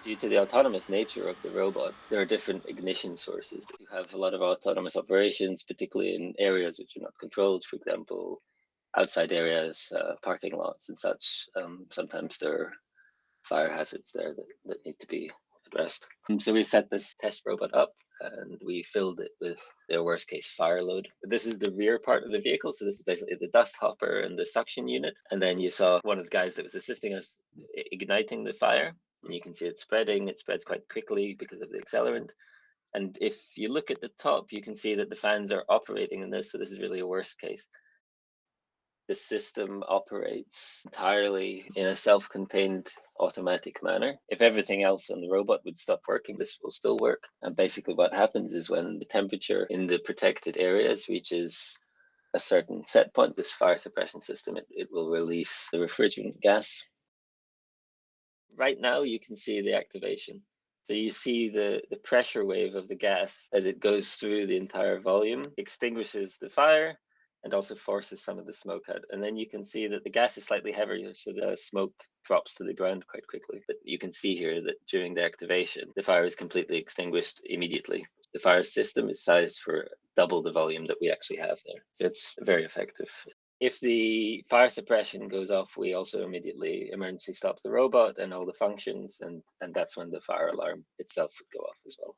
Due to the autonomous nature of the robot, there are different ignition sources. You have a lot of autonomous operations, particularly in areas which are not controlled, for example, outside areas, parking lots and such. Sometimes there are fire hazards there that need to be addressed. So we set this test robot up and we filled it with their worst case fire load. This is the rear part of the vehicle. So this is basically the dust hopper and the suction unit. And then you saw one of the guys that was assisting us igniting the fire. And you can see it spreading. It spreads quite quickly because of the accelerant. And if you look at the top, you can see that the fans are operating in this. So this is really a worst case. The system operates entirely in a self-contained automatic manner. If everything else on the robot would stop working, this will still work. And basically what happens is when the temperature in the protected areas reaches a certain set point, this fire suppression system, it will release the refrigerant gas. Right now you can see the activation. So you see the pressure wave of the gas as it goes through the entire volume, extinguishes the fire, and also forces some of the smoke out. And then you can see that the gas is slightly heavier, so the smoke drops to the ground quite quickly. But you can see here that during the activation, the fire is completely extinguished immediately. The fire system is sized for double the volume that we actually have there. So it's very effective. If the fire suppression goes off, we also immediately emergency stop the robot and all the functions, and that's when the fire alarm itself would go off as well.